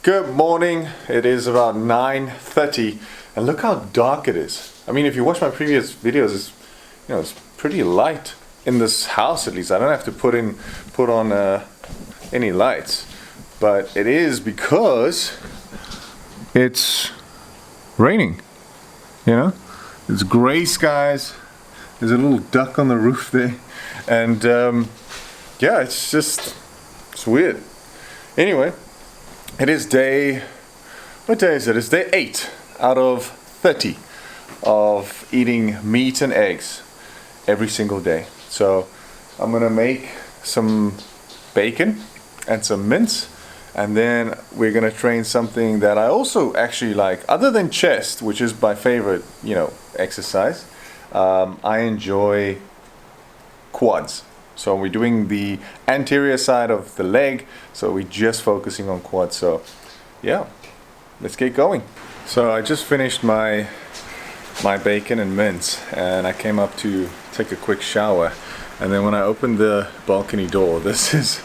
Good morning. It is about 9:30 and look how dark it is. I mean, if you watch my previous videos, it's pretty light in this house. At least I don't have to put on any lights, but it is because it's raining. It's gray skies. There's a little duck on the roof there, and yeah, it's weird. Anyway, it is what day is it? It's day 8 out of 30 of eating meat and eggs every single day. So I'm gonna make some bacon and some mince, and then we're gonna train something that I also actually like, other than chest, which is my favorite, exercise. I enjoy quads. So we're doing the anterior side of the leg, so we're just focusing on quads. So yeah, let's get going. So I just finished my bacon and mince, and I came up to take a quick shower, and then when I opened the balcony door, this is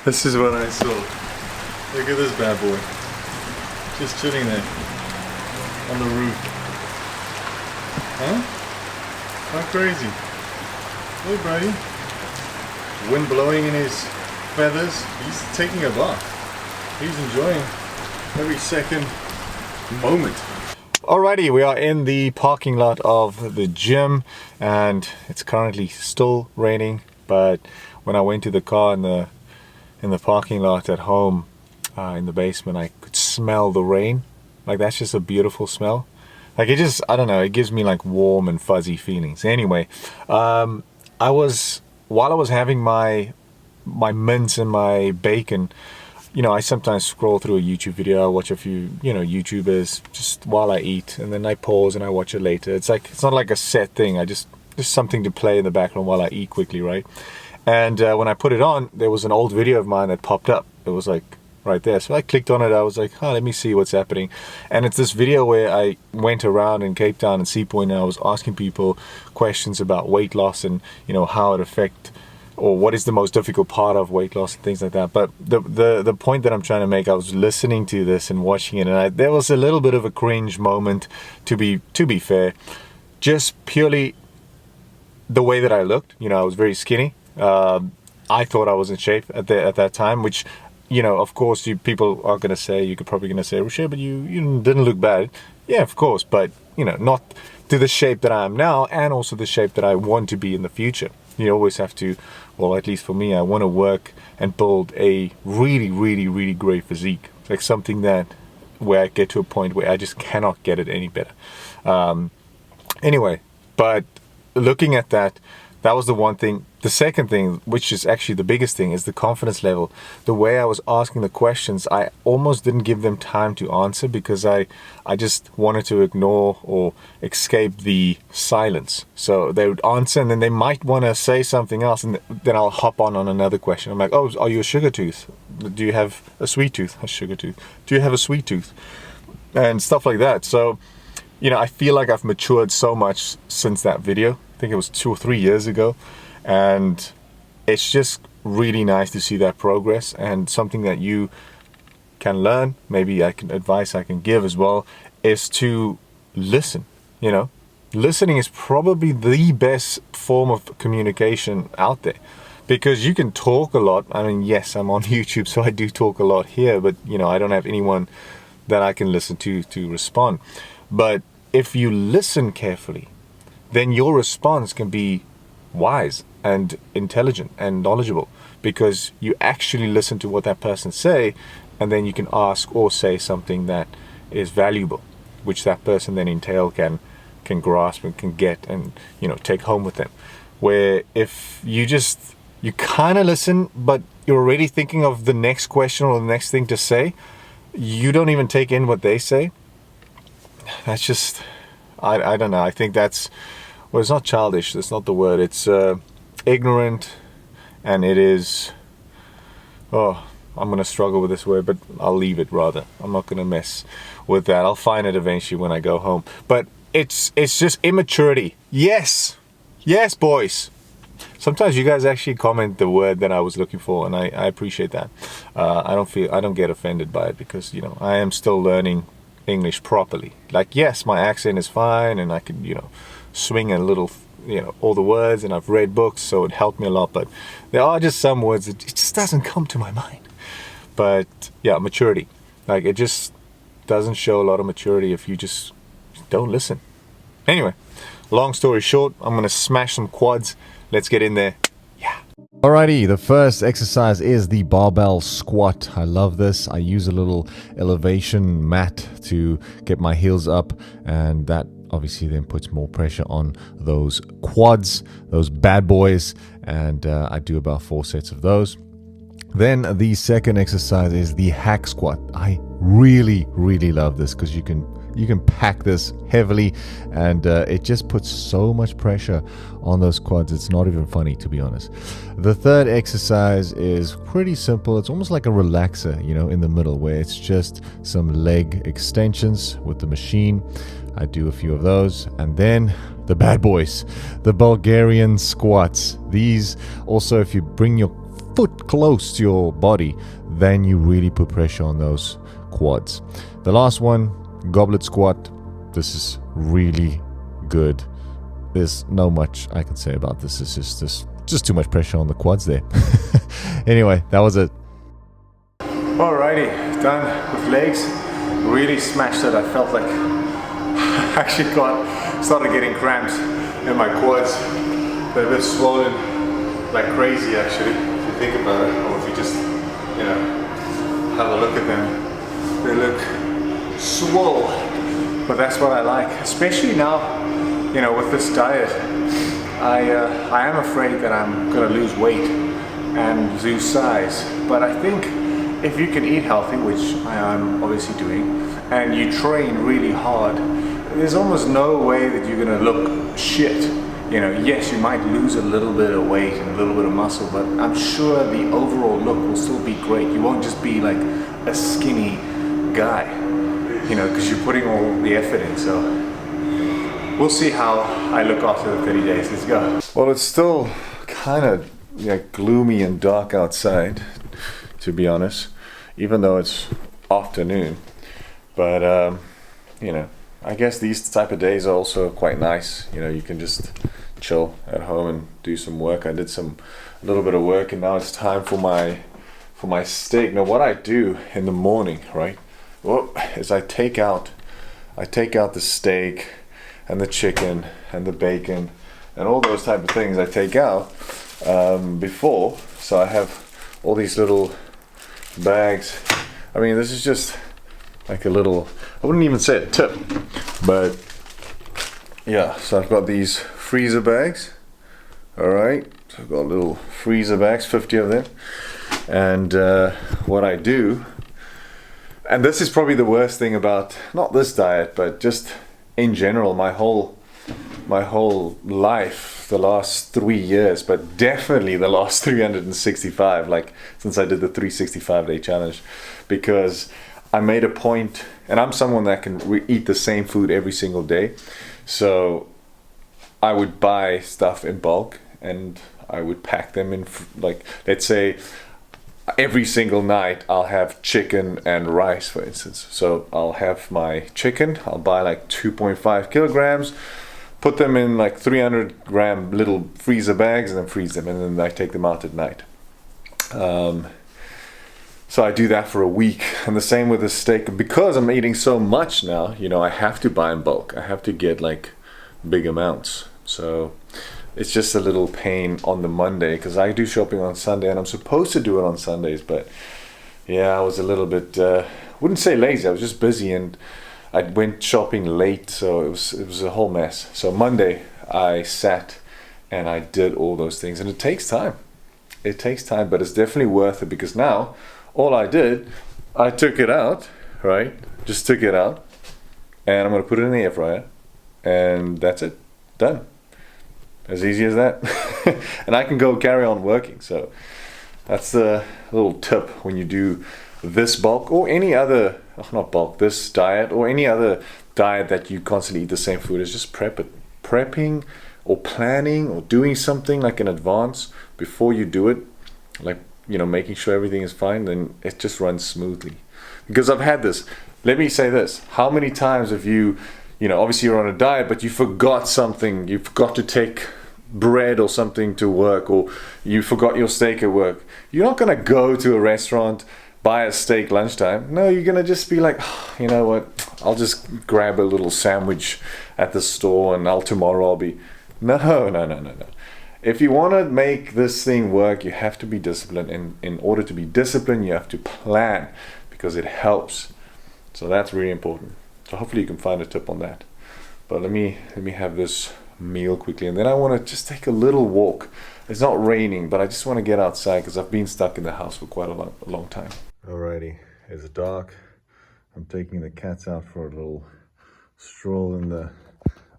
what I saw. Look at this bad boy, just sitting there on the roof. Huh? How crazy. Hey buddy. Wind blowing in his feathers. He's taking a bath. He's enjoying every second moment. Alrighty, we are in the parking lot of the gym, and it's currently still raining, but when I went to the car in the parking lot at home, in the basement, I could smell the rain. Like, that's just a beautiful smell. Like, I don't know, it gives me like warm and fuzzy feelings. Anyway, while I was having my mince and my bacon, I sometimes scroll through a YouTube video. I watch a few, YouTubers just while I eat, and then I pause and I watch it later. It's not like a set thing. Just something to play in the background while I eat quickly, right? And when I put it on, there was an old video of mine that popped up. It was like right there. So I clicked on it. I was like, let me see what's happening. And it's this video where I went around in Cape Town and Sea Point, and I was asking people questions about weight loss and, how it affects, or what is the most difficult part of weight loss and things like that. But the point that I'm trying to make, I was listening to this and watching it, and there was a little bit of a cringe moment, to be fair. Just purely the way that I looked. I was very skinny. I thought I was in shape at that time, which, of course, people are going to say, you're probably going to say, Roche, but you didn't look bad. Yeah, of course, but, not to the shape that I am now, and also the shape that I want to be in the future. You always have to, well, at least for me, I want to work and build a really, really, really great physique. Like something where I get to a point where I just cannot get it any better. Anyway, but looking at that was the one thing. The second thing, which is actually the biggest thing, is the confidence level. The way I was asking the questions, I almost didn't give them time to answer, because I just wanted to ignore or escape the silence. So they would answer, and then they might want to say something else, and then I'll hop on another question. I'm like, oh, are you a sugar tooth? Do you have a sweet tooth? A sugar tooth? Do you have a sweet tooth? And stuff like that. So, I feel like I've matured so much since that video. I think it was 2 or 3 years ago. And it's just really nice to see that progress, and something that you can learn, maybe advice I can give as well, is to listen. Listening is probably the best form of communication out there, because you can talk a lot. I mean, yes, I'm on YouTube, so I do talk a lot here, but I don't have anyone that I can listen to respond. But if you listen carefully, then your response can be wise and intelligent and knowledgeable, because you actually listen to what that person say, and then you can ask or say something that is valuable, which that person then can grasp and can get and take home with them. Where if you kind of listen, but you're already thinking of the next question or the next thing to say, you don't even take in what they say. That's just, I don't know. I think that's, well, it's not childish, that's not the word. It's ignorant, and it is, I'm going to struggle with this word, but I'll leave it rather. I'm not going to mess with that. I'll find it eventually when I go home. But it's just immaturity. Yes, boys. sometimes you guys actually comment the word that I was looking for, and I appreciate that. I don't get offended by it, because you know, I am still learning English properly. Like, yes, my accent is fine, and I can, you know, swing a little, you know, all the words, and I've read books, so it helped me a lot. But there are just some words that it just doesn't come to my mind. But yeah, maturity. Like, it just doesn't show a lot of maturity if you just don't listen. Anyway, long story short, I'm gonna smash some quads. Let's get in there. Yeah. Alrighty, the first exercise is the barbell squat. I love this. I use a little elevation mat to get my heels up, and that obviously then puts more pressure on those quads, those bad boys, and I do about 4 sets of those. Then the second exercise is the hack squat. I really love this because you can pack this heavily, and it just puts so much pressure on those quads. It's not even funny, to be honest. The third exercise is pretty simple. It's almost like a relaxer, you know, in the middle, where it's just some leg extensions with the machine. I do a few of those. And then the bad boys, the Bulgarian squats. These also, if you bring your foot close to your body, then you really put pressure on those quads. The last one, goblet squat. This is really good. There's no much I can say about this. It's just too much pressure on the quads there. Anyway, that was it. Alrighty, done with legs. Really smashed it. I felt like I actually started getting cramps in my quads. They're a bit swollen like crazy, actually, if you think about it, or if you just, you know, have a look at them. They look swole, but that's what I like, especially now, you know, with this diet. I am afraid that I'm gonna lose weight and lose size, but I think if you can eat healthy, which I am obviously doing, and you train really hard, there's almost no way that you're gonna look shit. You know, yes, you might lose a little bit of weight and a little bit of muscle, but I'm sure the overall look will still be great. You won't just be like a skinny guy, you know, because you're putting all the effort in. So we'll see how I look after the 30 days. Let's go. Well, it's still kind of gloomy and dark outside, to be honest, even though it's afternoon. But you know, I guess these type of days are also quite nice. You know, you can just chill at home and do some work. I did a little bit of work, and now it's time for my steak. Now, what I do in the morning, right, well, is I take out the steak and the chicken and the bacon and all those type of things. I take out before, so I have all these little bags. I mean, this is just like a little, I wouldn't even say a tip, but yeah, so I've got these freezer bags. All right, so I've got little freezer bags, 50 of them. And what I do, and this is probably the worst thing about not this diet, but just in general, my whole life, the last 3 years, but definitely the last 365, like since I did the 365-day challenge, because I made a point, and I'm someone that can eat the same food every single day. So I would buy stuff in bulk, and I would pack them in, like, let's say every single night I'll have chicken and rice, for instance. So I'll have my chicken, I'll buy like 2.5 kilograms, put them in like 300-gram little freezer bags, and then freeze them, and then I take them out at night. So I do that for a week, and the same with the steak. Because I'm eating so much now, you know, I have to buy in bulk. I have to get like big amounts. So it's just a little pain on the Monday, because I do shopping on Sunday, and I'm supposed to do it on Sundays. But yeah, I was a little bit, wouldn't say lazy, I was just busy, and I went shopping late, so it was a whole mess. So Monday I sat and I did all those things, and it takes time. It takes time, but it's definitely worth it, because now all I did, I took it out, right? Just took it out, and I'm gonna put it in the air fryer, and that's it, done. As easy as that. And I can go carry on working. So that's the little tip when you do this bulk or any other, not bulk, this diet or any other diet that you constantly eat the same food, is just prep it. Prepping or planning or doing something like in advance before you do it, like, you know, making sure everything is fine, then it just runs smoothly. Because I've had this. Let me say this. How many times have you know, obviously you're on a diet, but you forgot something. You forgot to take bread or something to work, or you forgot your steak at work. You're not going to go to a restaurant, buy a steak lunchtime. No, you're going to just be like, oh, you know what, I'll just grab a little sandwich at the store and tomorrow I'll be... No. If you want to make this thing work, you have to be disciplined. In order to be disciplined, you have to plan, because it helps. So that's really important. So hopefully you can find a tip on that. But let me have this meal quickly, and then I want to just take a little walk. It's not raining, but I just want to get outside because I've been stuck in the house for quite a long time. Alrighty, it's dark. I'm taking the cats out for a little stroll in the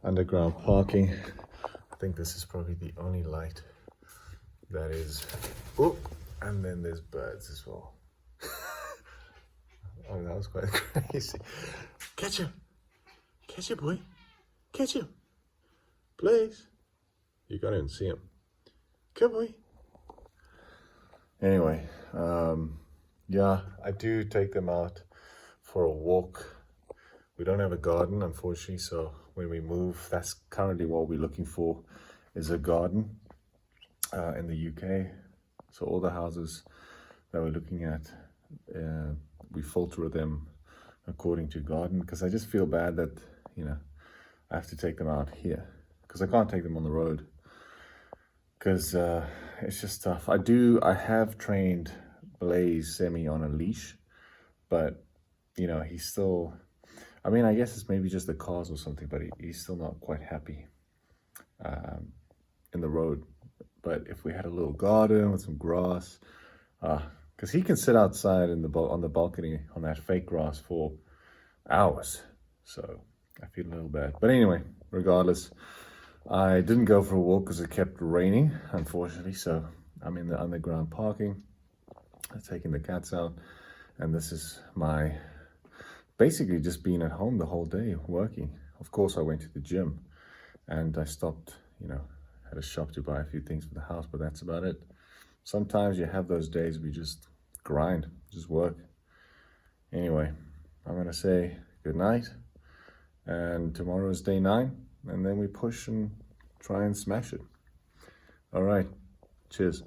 underground parking. I think this is probably the only light that is... Oh, and then there's birds as well. Oh, that was quite crazy. Catch him, boy. Catch him, please. You can't even see him. Come, boy. Anyway, yeah, I do take them out for a walk. We don't have a garden, unfortunately, so when we move, that's currently what we're looking for, is a garden in the UK. So all the houses that we're looking at, we filter them according to garden, because I just feel bad that, you know, I have to take them out here, because I can't take them on the road, because it's just tough. I have trained Blaze Semi on a leash, but, you know, he's still, I mean, I guess it's maybe just the cars or something, but he's still not quite happy in the road. But if we had a little garden with some grass, because he can sit outside on the balcony on that fake grass for hours. So I feel a little bad. But anyway, regardless, I didn't go for a walk because it kept raining, unfortunately. So I'm in the underground parking, taking the cats out. And this is my, basically just being at home the whole day working. Of course, I went to the gym and I stopped, you know, at a shop to buy a few things for the house, but that's about it. Sometimes you have those days we just grind, just work. Anyway, I'm gonna say good night, and tomorrow is day 9, and then we push and try and smash it. All right, cheers.